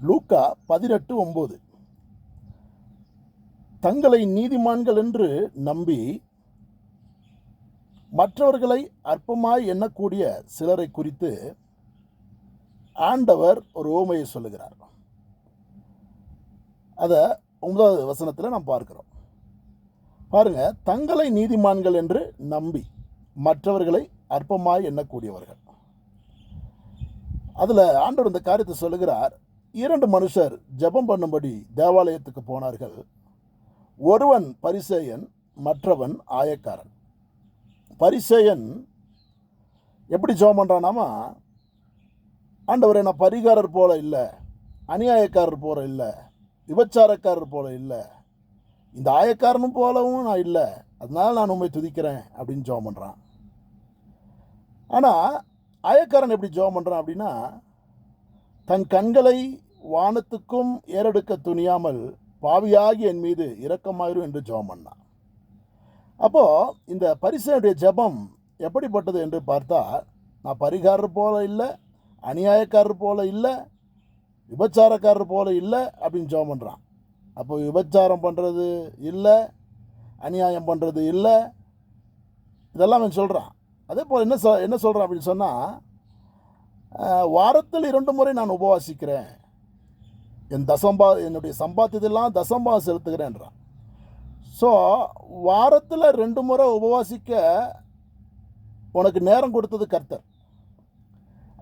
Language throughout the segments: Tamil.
லூக்கா 18:9. தங்களை நீதிமான்கள் என்று நம்பி மற்றவர்களை அற்பமாய் எண்ணக்கூடிய சிலரை குறித்து ஆண்டவர் ஒரு உவமையை சொல்லுகிறார். அதை 9வது வசனத்தில் நாம் பார்க்கிறோம். பாருங்க, தங்களை நீதிமான்கள் என்று நம்பி மற்றவர்களை அற்பமாய் எண்ணக்கூடியவர்கள். அதில் ஆண்டவர் இந்த காரியத்தை சொல்லுகிறார். 2 மனுஷர் ஜெபம் பண்ணும்படி தேவாலயத்துக்கு போனார்கள். ஒருவன் பரிசேயன், மற்றவன் ஆயக்காரன். பரிசேயன் எப்படி ஜெபம் பண்ணுறானாமா, ஆண்டவரே, நான் பரிகாரர் போல இல்லை, அநியாயக்காரர் போல இல்லை, விபச்சாரக்காரர் போல இல்லை, இந்த ஆயக்காரனும் போலவும் நான் இல்லை, அதனால நான் உண்மை துதிக்கிறேன் அப்படின்னு ஜெபம் பண்ணுறான். ஆனால் ஆயக்காரன் எப்படி ஜெபம் பண்ணுறான் அப்படின்னா, தன் கண்களை வானத்துக்கும் ஏறெடுக்க துணியாமல் பாவியாகி என் மீது இரக்கமாயிரும் என்று ஜெபம் பண்ணான். அப்போது இந்த பரிசேயனுடைய ஜெபம் எப்படிப்பட்டது என்று பார்த்தா, நான் பரிகாரர் போல இல்லை, அநியாயக்காரர் போல இல்லை, விபச்சாரக்காரர் போல இல்லை அப்படின்னு ஜெபம் பண்ணுறான். அப்போ விபச்சாரம் பண்ணுறது இல்லை, அநியாயம் பண்ணுறது இல்லை, இதெல்லாம் அவன் சொல்கிறான். அதே போல் என்ன சொல்கிறான் அப்படின்னு சொன்னால், வாரத்தில் 2 முறை நான் உபவாசிக்கிறேன், என்னுடைய சம்பாத்தியத்தெல்லாம் தசம்பா செலுத்துகிறேன்றான். ஸோ வாரத்தில் 2 முறை உபவாசிக்க உனக்கு நேரம் கொடுத்தது கர்த்தர்.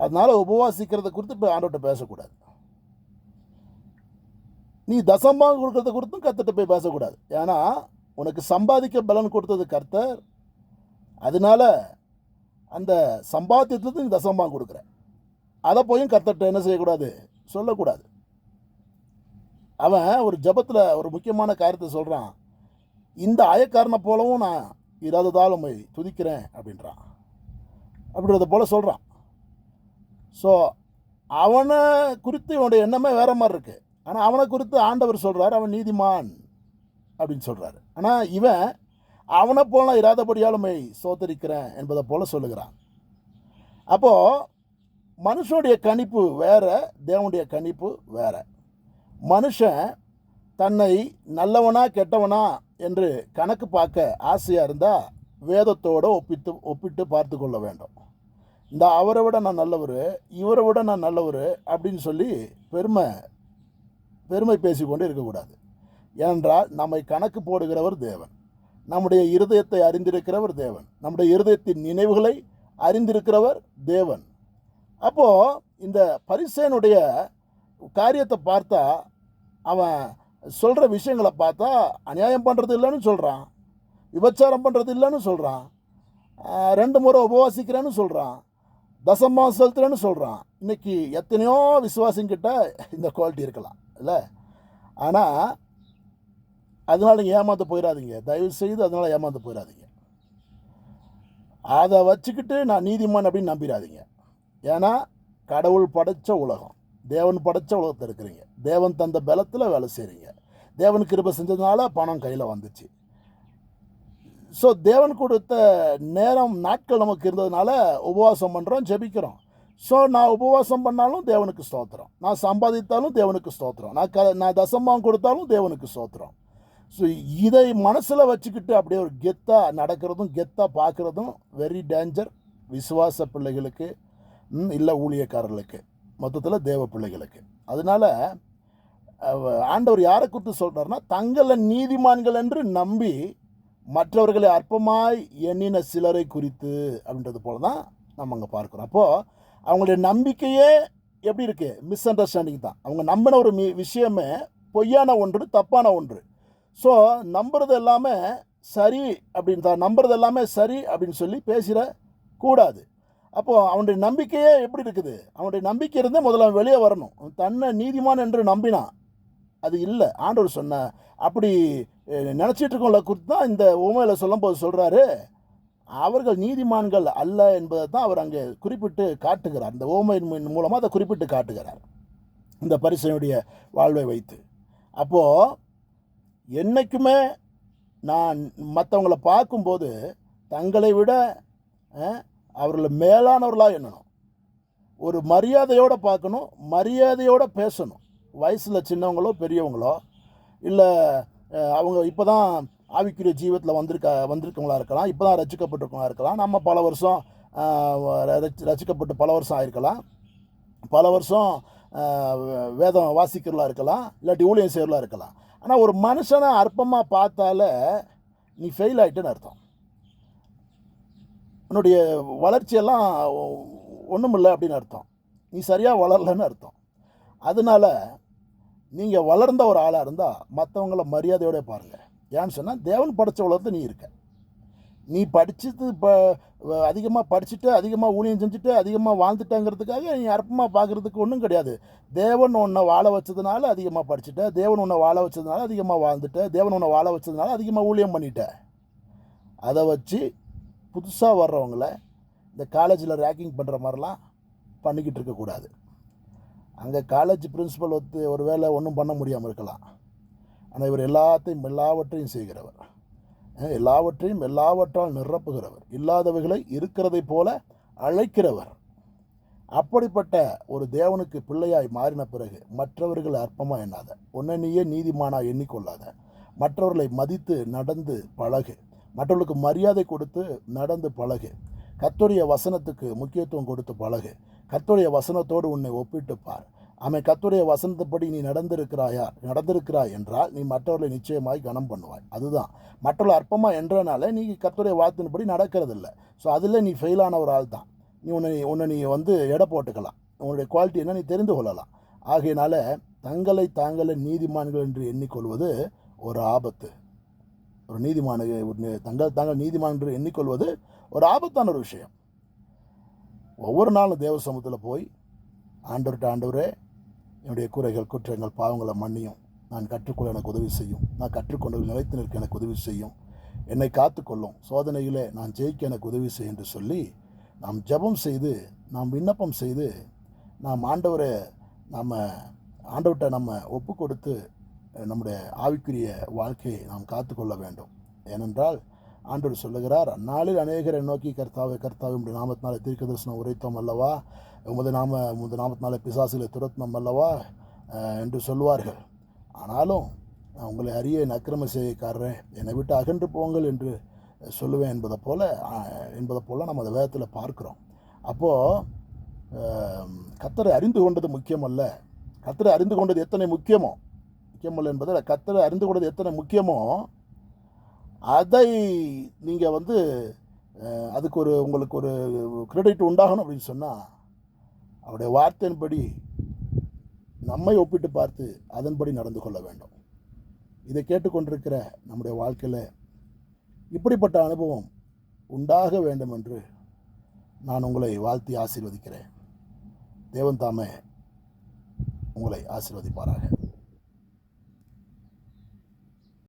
அதனால் உபவாசிக்கிறத குறித்து இப்போ ஆண்டவர்கிட்ட பேசக்கூடாது. நீ தசம்பாகம் கொடுக்கறத குறித்தும் கர்த்தர்கிட்ட போய் பேசக்கூடாது. ஏன்னா உனக்கு சம்பாதிக்க பலன் கொடுத்தது கர்த்தர். அதனால அந்த சம்பாத்தியத்துலேருந்து நீ தசம்பாகம் கொடுக்குற, அதை போயும் கர்த்தர்கிட்ட என்ன செய்யக்கூடாது, சொல்லக்கூடாது. அவன் ஒரு ஜெபத்தில் ஒரு முக்கியமான காரியத்தை சொல்கிறான். இந்த ஆயக்காரனை போலவும் நான் இராததால் உம்மை துதிக்கிறேன் அப்படின்றான். அப்படின்றத போல் சொல்கிறான். ஸோ அவனை குறித்து இவனுடைய எண்ணமே வேற மாதிரி இருக்குது. ஆனால் அவனை குறித்து ஆண்டவர் சொல்கிறார், அவன் நீதிமான் அப்படின்னு சொல்கிறாரு. ஆனால் இவன் அவனை போல இராதபடியால் உம்மை சோதரிக்கிறேன் என்பதை போல் சொல்லுகிறான். அப்போது மனுஷனுடைய கணிப்பு வேற, தேவனுடைய கணிப்பு வேற. மனுஷன் தன்னை நல்லவனா கெட்டவனா என்று கணக்கு பார்க்க ஆசையாக இருந்தால் வேதத்தோடு ஒப்பிட்டு பார்த்து கொள்ள வேண்டும். இந்த அவரை விட நான் நல்லவர், இவரை விட நான் நல்லவர் அப்படின்னு சொல்லி பெருமை பேசிக்கொண்டு இருக்கக்கூடாது. ஏனென்றால் நம்மை கணக்கு போடுகிறவர் தேவன், நம்முடைய இருதயத்தை அறிந்திருக்கிறவர் தேவன், நம்முடைய இருதயத்தின் நினைவுகளை அறிந்திருக்கிறவர் தேவன். அப்போது இந்த பரிசேயனுடைய காரியத்தை பார்த்தா, அவன் சொல்கிற விஷயங்களை பார்த்தா அநியாயம் பண்ணுறது இல்லைன்னு சொல்கிறான், விபச்சாரம் பண்ணுறது இல்லைன்னு சொல்கிறான், 2 முறை உபவாசிக்கிறேன்னு சொல்கிறான், தசம்பாகம் செலுத்துறேன்னு சொல்கிறான். இன்றைக்கி எத்தனையோ விசுவாசிங்கிட்ட இந்த குவாலிட்டி இருக்கலாம் இல்லை? ஆனால் அதனால் நீங்கள் ஏமாந்து போயிடாதீங்க, தயவு செய்து அதனால் ஏமாந்து போயிடாதீங்க. அதை வச்சுக்கிட்டு நான் நீதிமான் அப்படின்னு நம்பிடாதீங்க. ஏன்னா கடவுள் படைத்த உலகம், தேவன் படைத்த உலகத்தில் இருக்கிறீங்க, தேவன் தந்த பலத்தில் வேலை செய்கிறீங்க, தேவன் கிருபை செஞ்சதுனால பணம் கையில் வந்துச்சு. ஸோ தேவன் கொடுத்த நேரம் நாட்கள் நமக்கு இருந்ததுனால உபவாசம் பண்ணுறோம், ஜெபிக்கிறோம். ஸோ நான் உபவாசம் பண்ணாலும் தேவனுக்கு ஸ்தோத்திரம், நான் சம்பாதித்தாலும் தேவனுக்கு ஸ்தோத்திரம், நான் தசம்பாகம் கொடுத்தாலும் தேவனுக்கு ஸ்தோத்திரம். ஸோ இதை மனசில் வச்சுக்கிட்டு அப்படியே ஒரு கெத்தாக நடக்கிறதும் கெத்தாக பார்க்குறதும் வெரி டேஞ்சர் விசுவாச பிள்ளைகளுக்கு, இல்லை ஊழியக்காரர்களுக்கு, மொத்தத்தில் தேவ பிள்ளைகளுக்கு. அதனால் ஆண்டவர் யாரை குறித்து சொல்கிறாருன்னா, தங்களை நீதிமான்கள் என்று நம்பி மற்றவர்களை அற்பமாய் எண்ணின சிலரை குறித்து அப்படின்றது போல தான் நம்ம அங்கே பார்க்குறோம். அப்போது அவங்களுடைய நம்பிக்கையே எப்படி இருக்குது, மிஸ் அண்டர்ஸ்டாண்டிங் தான். அவங்க நம்பின ஒரு விஷயமே பொய்யான ஒன்று, தப்பான ஒன்று. ஸோ நம்புறது எல்லாமே சரி அப்படின்னு தான், நம்புறது எல்லாமே சரி அப்படின்னு சொல்லி பேசிடக்கூடாது. அப்போது அவனுடைய நம்பிக்கையே எப்படி இருக்குது, அவனுடைய நம்பிக்கை இருந்தே முதல்ல அவன் வெளியே வரணும். தன்னை நீதிமான் என்று நம்பினான், அது இல்லை. ஆண்டவர் சொன்ன அப்படி நினச்சிட்டு இருக்கவங்கள குறித்து தான் இந்த உவமையில் சொல்லும்போது சொல்கிறாரு, அவர்கள் நீதிமான்கள் அல்ல என்பதை தான் அவர் அங்கே குறிப்பிட்டு காட்டுகிறார். இந்த உவமையின் மூலமாக அதை குறிப்பிட்டு காட்டுகிறார், இந்த பரிசேயனுடைய வாழ்வை வைத்து. அப்போது என்றைக்குமே நான் மற்றவங்களை பார்க்கும்போது தங்களை விட அவர்களை மேலானவர்களாக எண்ணணும், ஒரு மரியாதையோடு பார்க்கணும், மரியாதையோடு பேசணும். வயசில் சின்னவங்களோ பெரியவங்களோ இல்லை அவங்க இப்போ தான் ஆவிக்குரிய ஜீவத்தில் வந்திருக்கவங்களா இருக்கலாம், இப்போ தான் ரட்சிக்கப்பட்டிருக்கவங்களா இருக்கலாம். நம்ம பல வருஷம் ரட்சிக்கப்பட்டு பல வருஷம் ஆயிருக்கலாம், பல வருஷம் வேதம் வாசிக்கிறலாம் இருக்கலாம், இல்லாட்டி ஊழியம் செய்யலாம் இருக்கலாம். ஆனால் ஒரு மனுஷனை அற்பமாக பார்த்தால நீ ஃபெயில் ஆகிட்டேன்னு அர்த்தம். உன்னுடைய வளர்ச்சியெல்லாம் ஒன்றும் இல்லை அப்படின்னு அர்த்தம். நீ சரியாக வளரலன்னு அர்த்தம். அதனால நீங்கள் வளர்ந்த ஒரு ஆளாக இருந்தால் மற்றவங்கள மரியாதையோட பாருங்கள். ஏன்னு சொன்னால் தேவன் படைத்த உலகத்தை நீ இருக்க. நீ படித்தது இப்போ அதிகமாக படிச்சுட்டு அதிகமாக ஊழியம் செஞ்சுட்டு அதிகமாக வாழ்ந்துட்டேங்கிறதுக்காக நீ அற்பமாக பார்க்குறதுக்கு ஒன்றும் கிடையாது. தேவன் உன்னை வாழ வச்சதுனால அதிகமாக படிச்சுட்ட, தேவன் உன்னை வாழ வச்சதுனால அதிகமாக வாழ்ந்துட்ட, தேவன் உன்னை வாழ வச்சதுனால அதிகமாக ஊழியம் பண்ணிட்ட. அதை வச்சு புதுசாக வர்றவங்கள இந்த காலேஜில் ரேக்கிங் பண்ணுற மாதிரிலாம் பண்ணிக்கிட்டு இருக்கக்கூடாது. அங்கே காலேஜ் பிரின்சிபல் ஒரு வேளை ஒன்றும் பண்ண முடியாமல் இருக்கலாம். ஆனால் இவர் எல்லாவற்றையும் செய்கிறவர், எல்லாவற்றால் நிரப்புகிறவர், இல்லாதவைகளை இருக்கிறதை போல அழைக்கிறவர். அப்படிப்பட்ட ஒரு தேவனுக்கு பிள்ளையாய் மாறின பிறகு மற்றவர்களை அற்பமாக எண்ணாத, உன்னை நீயே நீதிமானாக எண்ணிக்கொள்ளாத, மற்றவர்களை மதித்து நடந்து பழகு, மற்றவர்களுக்கு மரியாதை கொடுத்து நடந்து பழகு, கர்த்தருடைய வசனத்துக்கு முக்கியத்துவம் கொடுத்து பழகு, கர்த்தருடைய வசனத்தோடு உன்னை ஒப்பிட்டு பார். அவன் கர்த்தருடைய வசனத்தைப்படி நீ நடந்திருக்கிறாய் என்றால் நீ மற்றவர்களை நிச்சயமாய் கனம் பண்ணுவாய். அதுதான் மற்றவர்கள் அற்பமாக என்றனால நீ கர்த்தருடைய வார்த்தையின்படி நடக்கிறதில்ல. ஸோ அதில் நீ ஃபெயிலான ஒரு ஆள் தான். நீ உன்னை எடை போட்டுக்கலாம், உன்னுடைய குவாலிட்டி என்ன நீ தெரிந்து கொள்ளலாம். ஆகையினால தாங்களே நீதிமான்கள் என்று எண்ணிக்கொள்வது ஒரு ஆபத்து. ஒரு தாங்கள் நீதிமான் என்று எண்ணிக்கொள்வது ஒரு ஆபத்தான ஒரு விஷயம். ஒவ்வொரு நாளும் தேவ சமூகத்தில் போய் ஆண்டவரே என்னுடைய குறைகள் குற்றங்கள் பாவங்களை மன்னியும், நான் கற்றுக்கொள்ள எனக்கு உதவி செய்யும், நான் கற்றுக்கொண்டது நிலைத்து நிற்க எனக்கு உதவி செய்யும், என்னை காத்துக்கொள்ளும், சோதனையிலே நான் ஜெயிக்க எனக்கு உதவி செய்யும் என்று சொல்லி நாம் ஜெபம் செய்து நாம் விண்ணப்பம் செய்து நாம் ஆண்டவர்கிட்ட நம்ம ஒப்பு கொடுத்து நம்முடைய ஆவிக்குரிய வாழ்க்கையை நாம் காத்துக்கொள்ள வேண்டும். ஏனென்றால் ஆண்டவர் சொல்லுகிறார், அந்நாளில் அநேகரை நோக்கி கர்த்தாவே உம்முடைய நாமத்தினாலே தீர்க்க தரிசனம் உரைத்தோம் அல்லவா, உமது நாமத்தினாலே பிசாசுகளை துரத்தினோம் அல்லவா என்று சொல்வார்கள். ஆனாலும் நான் உங்களை அறிய அக்கிரம செய்யக்காரரே, என்னை விட்டு அகன்று போங்கள் என்று சொல்லுவேன் என்பதை போல் நம்ம அந்த வேதத்தில் பார்க்குறோம். அப்போது கர்த்தரை அறிந்து கொண்டது முக்கியமல்ல, கர்த்தரை அறிந்து கொண்டது எத்தனை முக்கியமல்ல என்பதை கர்த்தரை அறிந்து கொண்டது எத்தனை முக்கியமோ அதை நீங்கள் அதுக்கு உங்களுக்கு ஒரு கிரெடிட் உண்டாகணும் அப்படின்னு சொன்னால் அவருடைய வார்த்தையின்படி நம்மை ஒப்பிட்டு பார்த்து அதன்படி நடந்து கொள்ள வேண்டும். இதை கேட்டுக்கொண்டிருக்கிற நம்முடைய வாழ்க்கையில் இப்படிப்பட்ட அனுபவம் உண்டாக வேண்டும் என்று நான் உங்களை வாழ்த்தி ஆசீர்வதிக்கிறேன். தேவன் தாமே உங்களை ஆசீர்வதிப்பாராக.